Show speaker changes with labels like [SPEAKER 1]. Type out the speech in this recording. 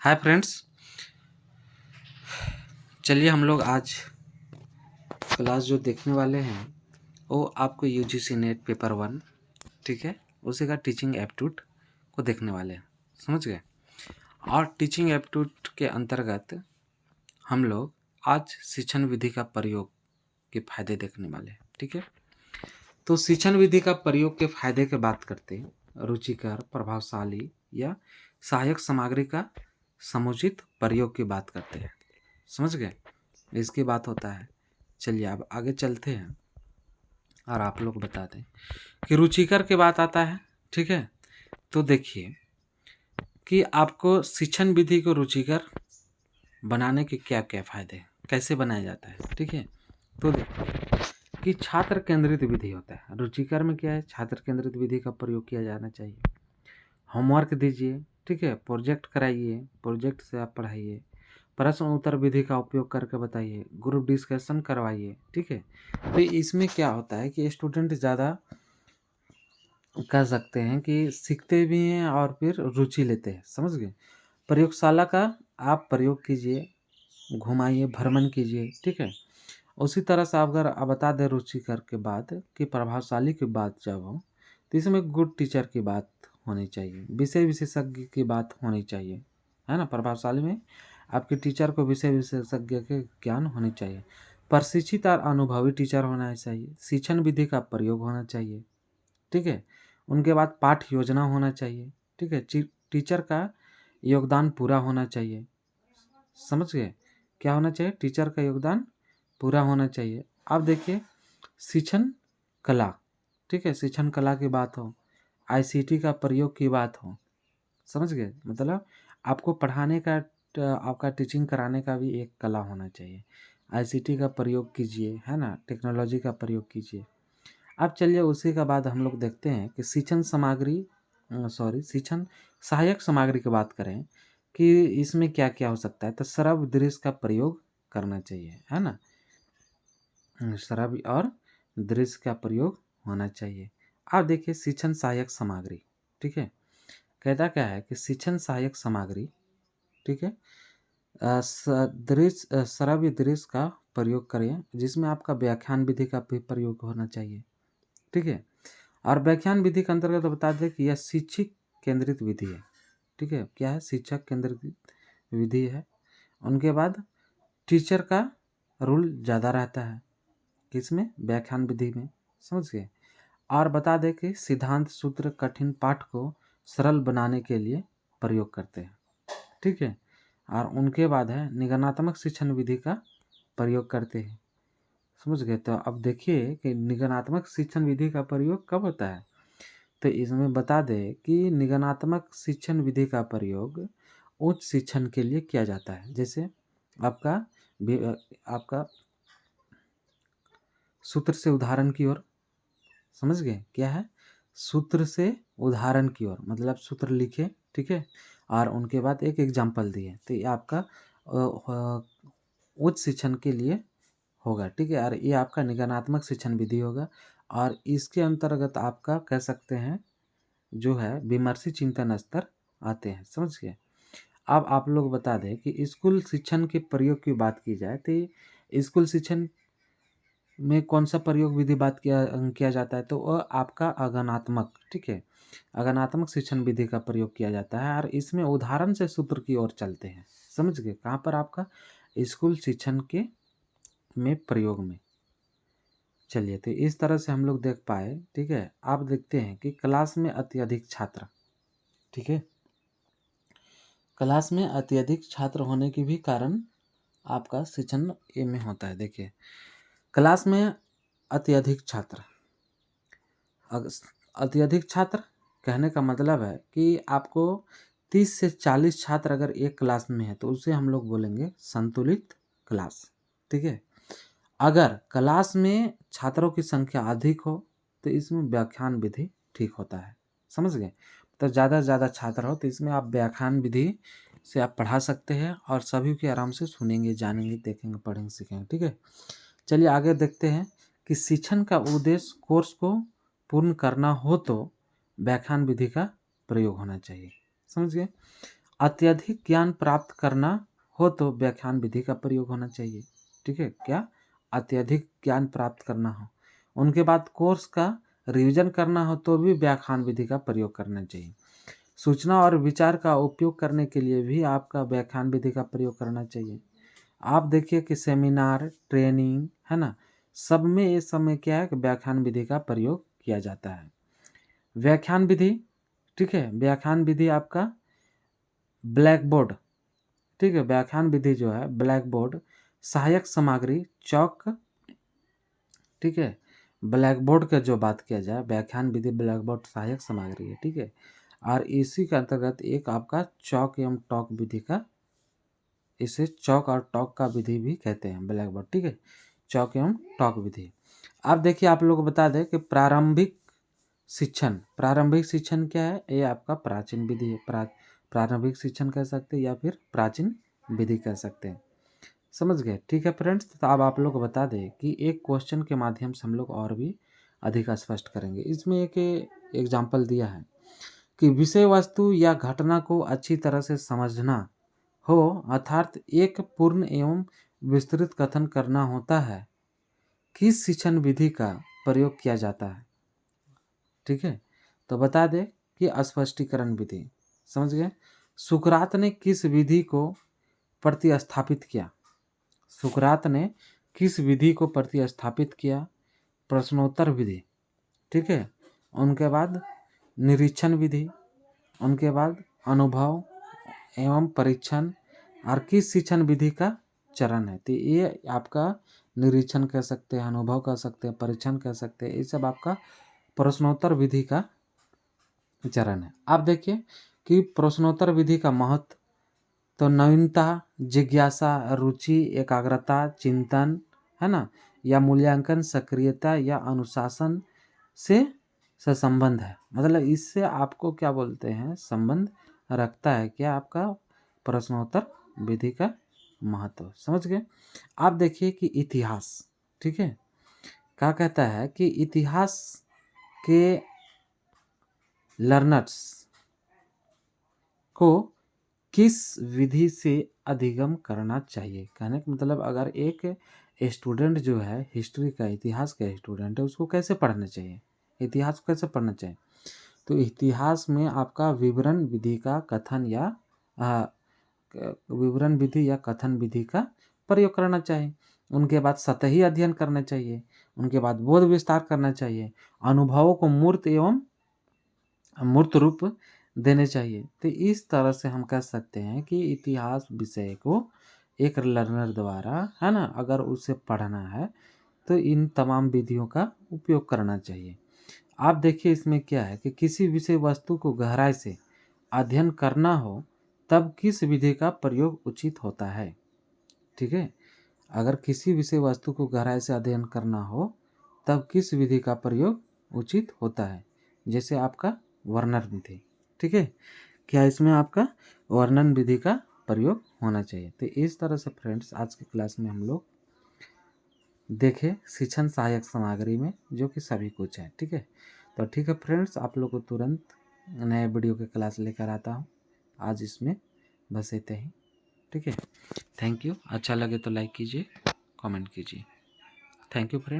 [SPEAKER 1] Hi friends, चलिए हम लोग आज क्लास जो देखने वाले हैं वो आपको यूजीसी नेट पेपर 1, ठीक है, उसी का टीचिंग एप्टीट्यूड को देखने वाले हैं। समझ गए। और टीचिंग एप्टीट्यूड के अंतर्गत हम लोग आज शिक्षण विधि का प्रयोग के फायदे देखने वाले हैं। ठीक है, तो शिक्षण विधि का प्रयोग के फायदे की बात करते हैं, रुचिकर, प्रभावशाली या सहायक सामग्री का समुचित प्रयोग की बात करते हैं। समझ गए, इसकी बात होता है। चलिए अब आगे चलते हैं और आप लोग बता दें कि रुचिकर की बात आता है। ठीक है, तो देखिए कि आपको शिक्षण विधि को रुचिकर बनाने के क्या क्या फायदे हैं, कैसे बनाया जाता है। ठीक है, तो देखिए कि छात्र केंद्रित विधि होता है। रुचिकर में क्या है, छात्र केंद्रित विधि का प्रयोग किया जाना चाहिए। होमवर्क दीजिए, ठीक है, प्रोजेक्ट कराइए, प्रोजेक्ट से आप पढ़ाइए, प्रश्न उत्तर विधि का उपयोग करके बताइए, ग्रुप डिस्कशन करवाइए। ठीक है, तो इसमें क्या होता है कि स्टूडेंट ज़्यादा कह सकते हैं कि सीखते भी हैं और फिर रुचि लेते हैं। समझ गए। प्रयोगशाला का आप प्रयोग कीजिए, घुमाइए, भ्रमण कीजिए। ठीक है, उसी तरह से आप अगर आप बता दें रुचिकर के बाद कि प्रभावशाली की बात जब हो तो इसमें गुड टीचर की बात होनी चाहिए, विषय विशेषज्ञ की बात होनी चाहिए, है ना। प्रभावशाली में आपके टीचर को विषय विशेषज्ञ के ज्ञान होनी चाहिए, प्रशिक्षित और अनुभवी टीचर होना चाहिए, शिक्षण विधि का प्रयोग होना चाहिए। ठीक है, उनके बाद पाठ योजना होना चाहिए। ठीक है, टीचर का योगदान पूरा होना चाहिए। समझ गए, क्या होना चाहिए, टीचर का योगदान पूरा होना चाहिए। अब देखिए शिक्षण कला, ठीक है, शिक्षण कला की बात हो, आईसीटी का प्रयोग की बात हो। समझ गए, मतलब आपको पढ़ाने का आपका टीचिंग कराने का भी एक कला होना चाहिए। आईसीटी का प्रयोग कीजिए, है ना, टेक्नोलॉजी का प्रयोग कीजिए। अब चलिए उसी का बाद हम लोग देखते हैं कि शिक्षण सामग्री शिक्षण सहायक सामग्री की बात करें कि इसमें क्या क्या हो सकता है। तो श्रव्य दृश्य का प्रयोग करना चाहिए, है ना, श्रव्य और दृश्य का प्रयोग होना चाहिए। अब देखिए शिक्षण सहायक सामग्री, ठीक है, कहता क्या है कि शिक्षण सहायक सामग्री, ठीक है, श्रव्य दृश्य का प्रयोग करें जिसमें आपका व्याख्यान विधि का भी प्रयोग होना चाहिए। ठीक है, और व्याख्यान विधि के अंतर्गत तो बता दें कि यह शिक्षक केंद्रित विधि है। ठीक है, क्या है, शिक्षक केंद्रित विधि है। उनके बाद टीचर का रोल ज़्यादा रहता है किसमें, व्याख्यान विधि में। समझ गए। और बता दें कि सिद्धांत सूत्र कठिन पाठ को सरल बनाने के लिए प्रयोग करते हैं। ठीक है, और उनके बाद है निगमनात्मक शिक्षण विधि का प्रयोग करते हैं। समझ गए। तो अब देखिए कि निगमनात्मक शिक्षण विधि का प्रयोग कब होता है। तो इसमें बता दें कि निगमनात्मक शिक्षण विधि का प्रयोग उच्च शिक्षण के लिए किया जाता है। जैसे आपका सूत्र से उदाहरण की ओर, समझ गए, क्या है, सूत्र से उदाहरण की ओर, मतलब सूत्र लिखे, ठीक है, और उनके बाद एक एग्जाम्पल दिए, तो ये आपका उच्च शिक्षण के लिए होगा। ठीक है, और ये आपका निगमनात्मक शिक्षण विधि होगा। और इसके अंतर्गत आपका कह सकते हैं जो है विमर्शी चिंतन स्तर आते हैं। समझ गए। अब आप लोग बता दें कि स्कूल शिक्षण के प्रयोग की बात की जाए तो स्कूल शिक्षण में कौन सा प्रयोग विधि बात किया जाता है, तो वह आपका अगनात्मक, ठीक है, अगनात्मक शिक्षण विधि का प्रयोग किया जाता है। और इसमें उदाहरण से सूत्र की ओर चलते हैं। समझ गए, कहाँ पर आपका स्कूल शिक्षण के में प्रयोग में। चलिए, तो इस तरह से हम लोग देख पाए। ठीक है, आप देखते हैं कि क्लास में अत्यधिक छात्र, ठीक है, क्लास में अत्यधिक छात्र होने के भी कारण आपका शिक्षण में होता है। देखिए क्लास में अत्यधिक छात्र, अत्यधिक छात्र कहने का मतलब है कि आपको 30 से 40 छात्र अगर एक क्लास में है तो उसे हम लोग बोलेंगे संतुलित क्लास। ठीक है, अगर क्लास में छात्रों की संख्या अधिक हो तो इसमें व्याख्यान विधि ठीक होता है। समझ गए। तो ज़्यादा से ज़्यादा छात्र हो तो इसमें आप व्याख्यान विधि से आप पढ़ा सकते हैं और सभी के आराम से सुनेंगे, जानेंगे, देखेंगे, पढ़ेंगे, सीखेंगे। ठीक है, चलिए आगे देखते हैं कि शिक्षण का उद्देश्य कोर्स को पूर्ण करना हो तो व्याख्यान विधि का प्रयोग होना चाहिए। समझ गए। अत्यधिक ज्ञान प्राप्त करना हो तो व्याख्यान विधि का प्रयोग होना चाहिए। ठीक है, क्या अत्यधिक ज्ञान प्राप्त करना हो। उनके बाद कोर्स का रिवीजन करना हो तो भी व्याख्यान विधि का प्रयोग करना चाहिए। सूचना और विचार का उपयोग करने के लिए भी आपका व्याख्यान विधि का प्रयोग करना चाहिए। आप देखिए कि सेमिनार, ट्रेनिंग, है ना, सब में इस समय क्या है कि व्याख्यान विधि का प्रयोग किया जाता है। व्याख्यान विधि, ठीक है, व्याख्यान विधि आपका ब्लैक बोर्ड, ठीक है, व्याख्यान विधि जो है ब्लैक बोर्ड, सहायक सामग्री, चौक, ठीक है, ब्लैक बोर्ड का जो बात किया जाए, व्याख्यान विधि ब्लैक बोर्ड सहायक सामग्री है। ठीक है, और इसी के अंतर्गत एक आपका चौक एवं टॉक विधि का, इसे चौक और टॉक का विधि भी कहते हैं, ब्लैक बोर्ड। ठीक है, चौक एवं टॉक विधि। अब देखिए आप लोग को बता दें कि प्रारंभिक शिक्षण, प्रारंभिक शिक्षण क्या है, ये आपका प्राचीन विधि है। प्रारंभिक शिक्षण कह सकते हैं या फिर प्राचीन विधि कह सकते हैं। समझ गए। ठीक है फ्रेंड्स, तो अब आप लोग को बता दें कि एक क्वेश्चन के माध्यम से हम लोग और भी अधिक स्पष्ट करेंगे। इसमें एक एग्जाम्पल दिया है कि विषय वस्तु या घटना को अच्छी तरह से समझना हो, अर्थात एक पूर्ण एवं विस्तृत कथन करना होता है, किस शिक्षण विधि का प्रयोग किया जाता है। ठीक है, तो बता दें कि स्पष्टीकरण विधि। समझ गए। सुकरात ने किस विधि को प्रतिस्थापित किया। सुकरात ने किस विधि को प्रतिस्थापित किया। प्रश्नोत्तर विधि, ठीक है, उनके बाद निरीक्षण विधि, उनके बाद अनुभव एवं परीक्षण, और किस शिक्षण विधि का चरण है। तो ये आपका निरीक्षण कह सकते हैं, अनुभव कह सकते हैं, परीक्षण कह सकते हैं, ये सब आपका प्रश्नोत्तर विधि का चरण है। आप देखिए कि प्रश्नोत्तर विधि का महत्व, तो नवीनता, जिज्ञासा, रुचि, एकाग्रता, चिंतन, है ना, या मूल्यांकन, सक्रियता या अनुशासन से संबंध है। मतलब इससे आपको क्या बोलते हैं, संबंध रखता है क्या आपका प्रश्नोत्तर विधि का महत्व। समझ गए। आप देखिए कि इतिहास, ठीक है, क्या कहता है कि इतिहास के लर्नर्स को किस विधि से अधिगम करना चाहिए। कहने का मतलब अगर एक स्टूडेंट जो है हिस्ट्री का, इतिहास का स्टूडेंट है, उसको कैसे पढ़ना चाहिए, इतिहास को कैसे पढ़ना चाहिए। तो इतिहास में आपका विवरण विधि का कथन या विवरण विधि या कथन विधि का प्रयोग करना चाहिए। उनके बाद सतही अध्ययन करना चाहिए। उनके बाद बोध विस्तार करना चाहिए। अनुभवों को मूर्त एवं मूर्त रूप देने चाहिए। तो इस तरह से हम कह सकते हैं कि इतिहास विषय को एक लर्नर द्वारा, है ना, अगर उसे पढ़ना है तो इन तमाम विधियों का उपयोग करना चाहिए। आप देखिए इसमें क्या है कि किसी विषय वस्तु को गहराई से अध्ययन करना हो तब किस विधि का प्रयोग उचित होता है। ठीक है, अगर किसी विषय वस्तु को गहराई से अध्ययन करना हो तब किस विधि का प्रयोग उचित होता है। जैसे आपका वर्णन विधि, ठीक है, क्या इसमें आपका वर्णन विधि का प्रयोग होना चाहिए। तो इस तरह से फ्रेंड्स आज की क्लास में हम लोग देखे शिक्षण सहायक सामग्री में जो कि सभी कुछ है। ठीक है, तो ठीक है फ्रेंड्स, आप लोग को तुरंत नए वीडियो की क्लास लेकर आता हूँ। आज इसमें बस इतना ही। ठीक है, थैंक यू। अच्छा लगे तो लाइक कीजिए, कमेंट कीजिए। Thank you friends.